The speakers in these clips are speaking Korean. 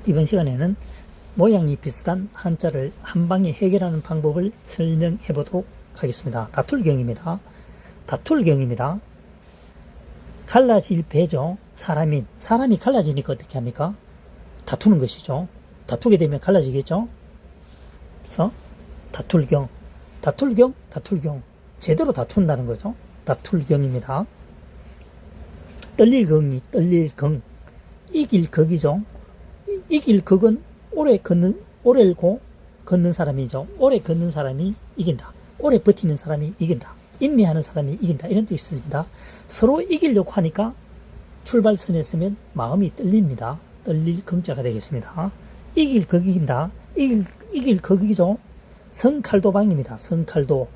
이번 시간에는 모양이 비슷한 한자를 한 방에 해결하는 방법을 설명해 보도록 하겠습니다. 다툴경입니다. 다툴경입니다. 갈라질 배죠. 사람이 갈라지니까 어떻게 합니까? 다투는 것이죠. 다투게 되면 갈라지겠죠. 그래서 다툴경, 제대로 다툰다는 거죠. 다툴경입니다. 떨릴 경, 이길 격이죠. 이길 격은 오래 걷는 사람이죠. 오래 걷는 사람이 이긴다. 오래 버티는 사람이 이긴다. 인내하는 사람이 이긴다. 이런 뜻이 있습니다. 서로 이기려고 하니까 출발선에 서면 마음이 떨립니다. 떨릴 경자가 되겠습니다. 이길 격이긴다. 이길 격이죠. 성칼도방입니다. 성칼도.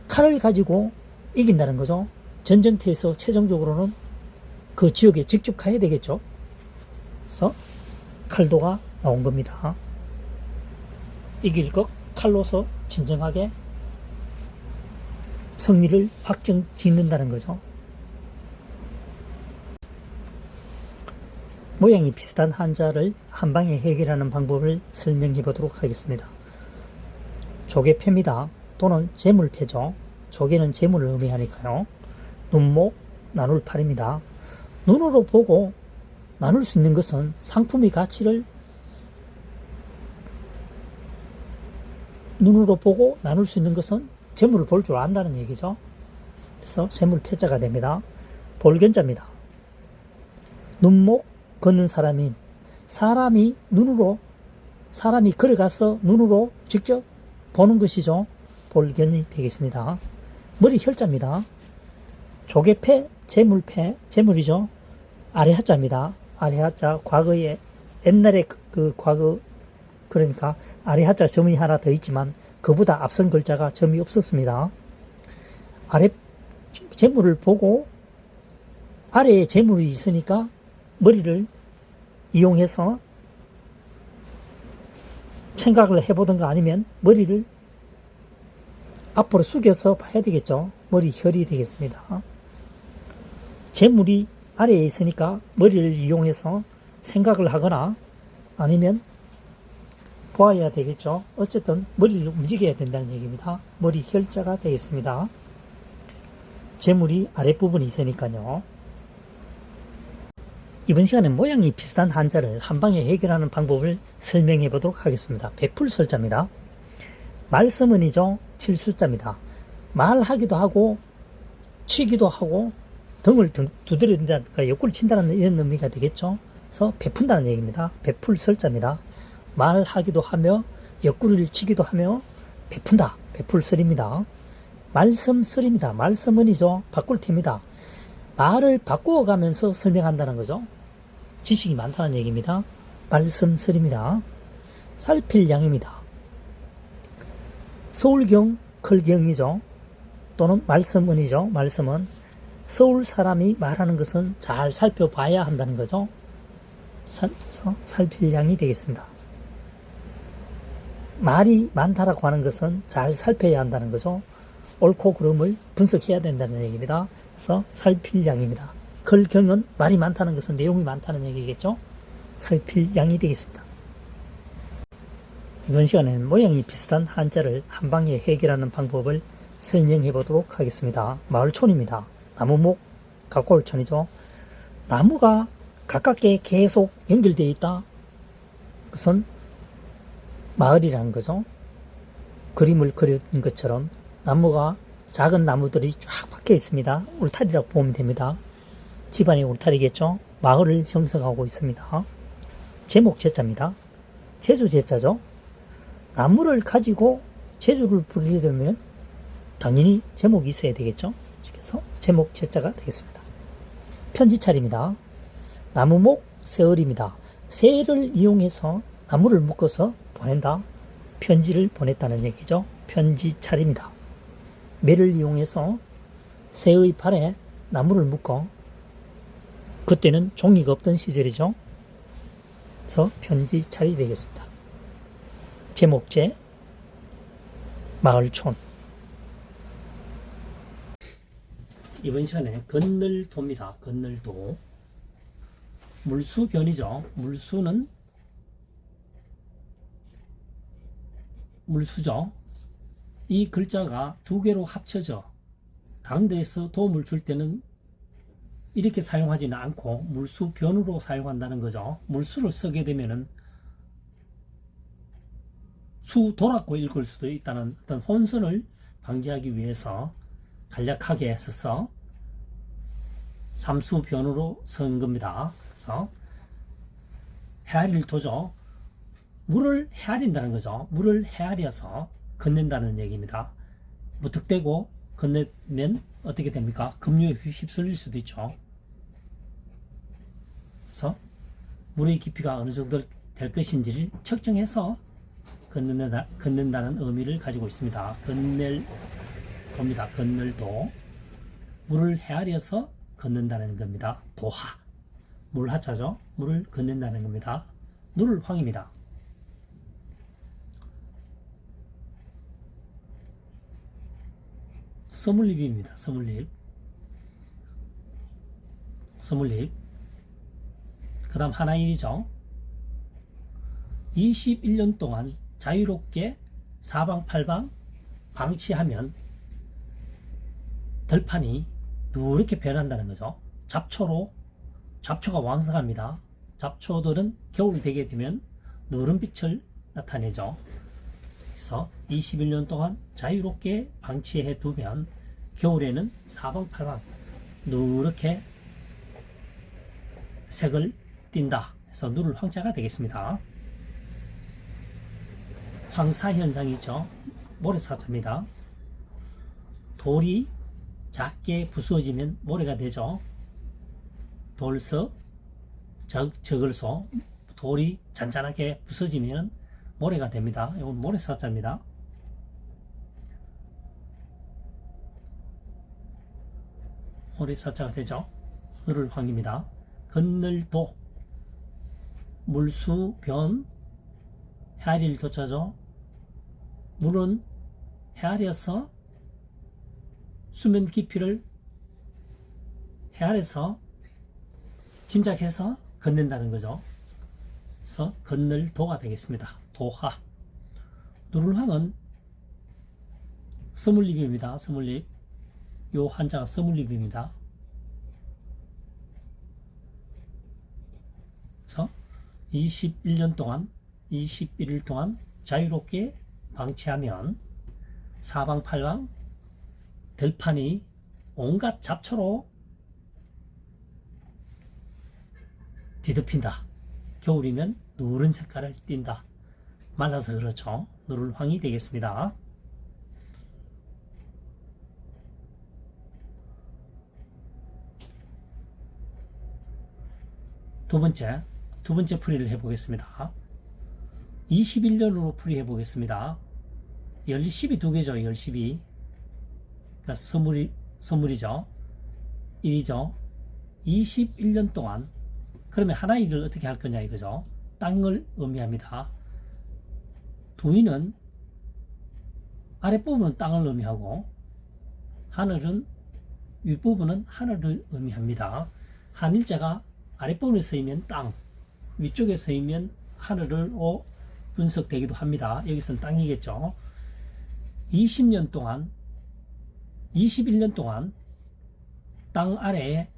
칼을 가지고 이긴다는 거죠. 전쟁터에서 최종적으로는 그 지역에 직접 가야 되겠죠. 그래서 칼도가 나온 겁니다. 이길 것, 칼로서 진정하게 승리를 확정 짓는다는 거죠. 모양이 비슷한 한자를 한 방에 해결하는 방법을 설명해 보도록 하겠습니다. 조개패입니다. 또는 재물패죠. 조개는 재물을 의미하니까요. 눈목, 나눌 팔입니다. 눈으로 보고 나눌 수 있는 것은 상품의 가치를 눈으로 보고 나눌 수 있는 것은 재물을 볼 줄 안다는 얘기죠. 그래서 재물패자가 됩니다. 볼견자입니다. 눈목 걷는 사람이 걸어가서 눈으로 직접 보는 것이죠. 볼견이 되겠습니다. 머리 혈자입니다. 조개패, 재물패, 재물이죠. 아래하자입니다. 아래하자, 과거에, 옛날에 과거, 그러니까 아래하자 점이 하나 더 있지만 그보다 앞선 글자가 점이 없었습니다. 아래 재물을 보고 아래에 재물이 있으니까 머리를 이용해서 생각을 해보든가 아니면 머리를 앞으로 숙여서 봐야 되겠죠. 머리 혈이 되겠습니다. 재물이 아래에 있으니까 머리를 이용해서 생각을 하거나 아니면 보아야 되겠죠. 어쨌든 머리를 움직여야 된다는 얘기입니다. 머리 혈자가 되겠습니다. 재물이 아랫부분에 있으니까요. 이번 시간에 모양이 비슷한 한자를 한 방에 해결하는 방법을 설명해 보도록 하겠습니다. 베풀설자입니다. 말씀은이죠. 칠수자입니다. 말하기도 하고 치기도 하고 등을 두드린다든가 옆구리 친다는 이런 의미가 되겠죠. 그래서 베푼다는 얘기입니다. 베풀설자입니다. 말하기도 하며 옆구리를 치기도 하며 베푼다. 베풀설입니다. 말씀설입니다. 말씀은이죠. 바꿀테입니다. 말을 바꾸어가면서 설명한다는 거죠. 지식이 많다는 얘기입니다. 말씀설입니다. 살필양입니다. 서울경, 클경이죠. 또는 말씀은이죠. 말씀은 서울 사람이 말하는 것은 잘 살펴봐야 한다는 거죠. 살필양이 되겠습니다. 말이 많다라고 하는 것은 잘 살펴야 한다는 거죠. 옳고 그름을 분석해야 된다는 얘기입니다. 그래서 살필양입니다. 글경은 말이 많다는 것은 내용이 많다는 얘기겠죠. 살필양이 되겠습니다. 이번 시간에는 모양이 비슷한 한자를 한 방에 해결하는 방법을 설명해 보도록 하겠습니다. 마을촌입니다. 나무목 가골촌이죠. 나무가 가깝게 계속 연결되어 있다. 그것은 마을이라는 거죠. 그림을 그린 것처럼 나무가 작은 나무들이 쫙 박혀 있습니다. 울타리라고 보면 됩니다. 집안의 울타리겠죠. 마을을 형성하고 있습니다. 제목제자입니다. 제주제자죠. 나무를 가지고 제주를 부리려면 당연히 제목이 있어야 되겠죠. 그래서 제목제자가 되겠습니다. 편지차립니다. 나무목 세월입니다. 새를 이용해서 나무를 묶어서 보낸다. 편지를 보냈다는 얘기죠. 편지차립니다. 매를 이용해서 새의 발에 나무를 묶어, 그때는 종이가 없던 시절이죠. 그래서 편지차립이 되겠습니다. 제목제 마을촌. 이번 시간에 건널도입니다. 건널도. 물수변이죠. 물수는 물수죠. 이 글자가 두 개로 합쳐져 다른 데에서 도움을 줄 때는 이렇게 사용하지는 않고 물수변으로 사용한다는 거죠. 물수를 쓰게 되면은 수도라고 읽을 수도 있다는 어떤 혼선을 방지하기 위해서 간략하게 써서 삼수변으로 쓴 겁니다. 그래서 헤아릴 도죠. 물을 헤아린다는 거죠. 물을 헤아려서 건넨다는 얘기입니다. 무턱대고 건네면 어떻게 됩니까? 급류에 휩쓸릴 수도 있죠. 그래서 물의 깊이가 어느 정도 될 것인지를 측정해서 건넨다는 의미를 가지고 있습니다. 건넬 도입니다. 건넬도. 물을 헤아려서 건넨다는 겁니다. 도하. 물 하자죠. 물을 건넨다는 겁니다. 누를 황입니다. 서물립입니다. 서물립. 서물립. 그 다음 하나일이죠. 21년 동안 자유롭게 사방팔방 방치하면 들판이 누렇게 변한다는 거죠. 잡초가 왕성합니다. 잡초들은 겨울이 되게 되면 누른빛을 나타내죠. 그래서 21년 동안 자유롭게 방치해 두면 겨울에는 사방팔방 누렇게 색을 띈다. 그래서 누를 황자가 되겠습니다. 황사현상이죠. 모래사자입니다. 돌이 작게 부서지면 모래가 되죠. 돌석, 적을소, 돌이 잔잔하게 부서지면 모래가 됩니다. 이건 모래사자입니다. 모래사자가 되죠. 을을 황입니다. 건널도, 물수, 변, 헤아릴 도자죠. 물은 헤아려서 수면 깊이를 헤아려서 짐작해서 건넨다는 거죠. 그래서 건널 도가 되겠습니다. 도하. 누를황은 서물립입니다. 서물립. 요 한자가 서물립입니다. 그래서 21년 동안 21일 동안 자유롭게 방치하면 사방팔방 들판이 온갖 잡초로 뒤덮인다. 겨울이면 누런 색깔을 띈다. 말라서 그렇죠. 누를황이 되겠습니다. 두 번째 풀이를 해보겠습니다. 21년으로 풀이해 보겠습니다. 열십이 두 개죠. 열십이. 그러니까 서물이죠. 1이죠. 21년 동안. 그러면 하나의 일을 어떻게 할 거냐 이거죠. 땅을 의미합니다. 두이는 아랫부분은 땅을 의미하고 하늘은 윗부분은 하늘을 의미합니다. 한일자가 아랫부분에 쓰이면 땅, 위쪽에 쓰이면 하늘로 분석되기도 합니다. 여기서는 땅이겠죠. 21년 동안 땅 아래에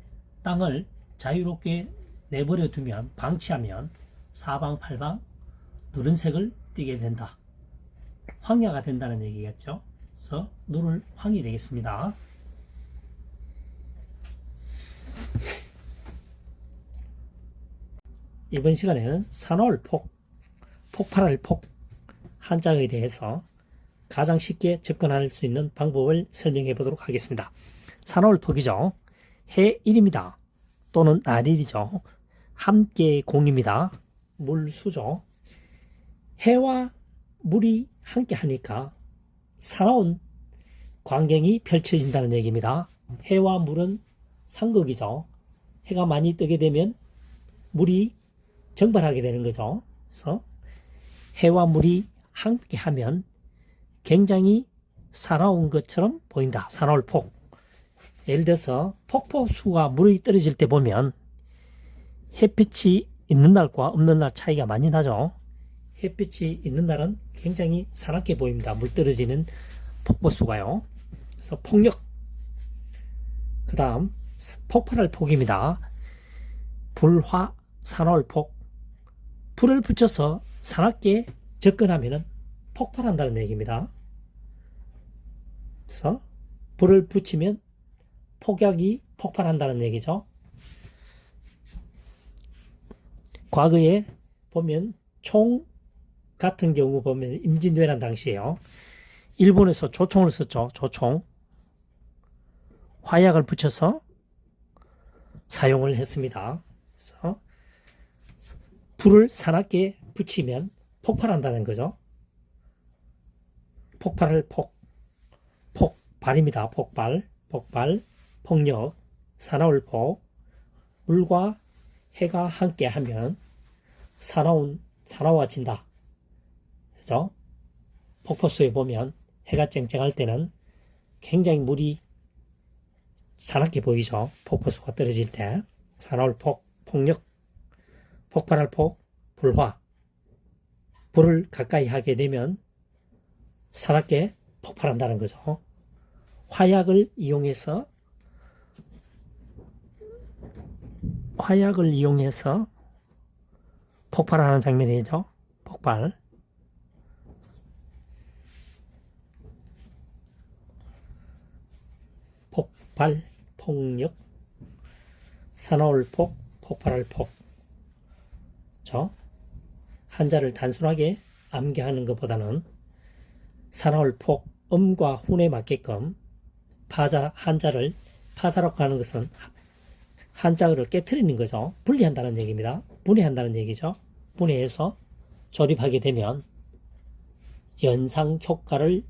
땅을 자유롭게 내버려 두면, 방치하면 사방팔방 누른색을 띠게 된다. 황야가 된다는 얘기겠죠. 그래서 누를 황이 되겠습니다. 이번 시간에는 산월 폭발할 폭 한자에 대해서 가장 쉽게 접근할 수 있는 방법을 설명해 보도록 하겠습니다. 산월 폭이죠. 해일입니다. 또는 날일이죠. 함께 공입니다. 물수죠. 해와 물이 함께 하니까 사나운 광경이 펼쳐진다는 얘기입니다. 해와 물은 상극이죠. 해가 많이 뜨게 되면 물이 증발하게 되는 거죠. 그래서 해와 물이 함께 하면 굉장히 사나운 것처럼 보인다. 사나울 폭. 예를 들어서 폭포수가 물이 떨어질 때 보면 햇빛이 있는 날과 없는 날 차이가 많이 나죠. 햇빛이 있는 날은 굉장히 사납게 보입니다. 물 떨어지는 폭포수가요. 그래서 폭력. 그 다음 폭발할 폭입니다. 불화 산화울폭. 불을 붙여서 사납게 접근하면 폭발한다는 얘기입니다. 그래서 불을 붙이면 폭약이 폭발한다는 얘기죠. 과거에 보면 총 같은 경우 보면 임진왜란 당시에요. 일본에서 조총을 썼죠. 조총. 화약을 붙여서 사용을 했습니다. 그래서 불을 사납게 붙이면 폭발한다는 거죠. 폭발할 폭발입니다. 폭발, 폭력, 산화울폭. 물과 해가 함께하면 산화워진다. 그래서 폭포수에 보면 해가 쨍쨍할 때는 굉장히 물이 사납게 보이죠. 폭포수가 떨어질 때. 산화울폭, 폭력, 폭발할 폭, 불화. 불을 가까이 하게 되면 사납게 폭발한다는 거죠. 화약을 이용해서 폭발하는 장면이죠. 폭발. 폭발, 폭력, 산화울폭, 폭발할 폭. 한자를 단순하게 암기하는 것보다는 산화울폭, 음과 훈에 맞게끔 한자를 파사라고 하는 것은 한자어를 깨트리는 거죠. 분리한다는 얘기입니다. 분해한다는 얘기죠. 분해해서 조립하게 되면 연상 효과를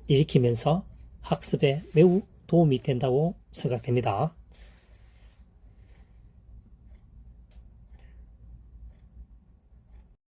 일으키면서 학습에 매우 도움이 된다고 생각됩니다.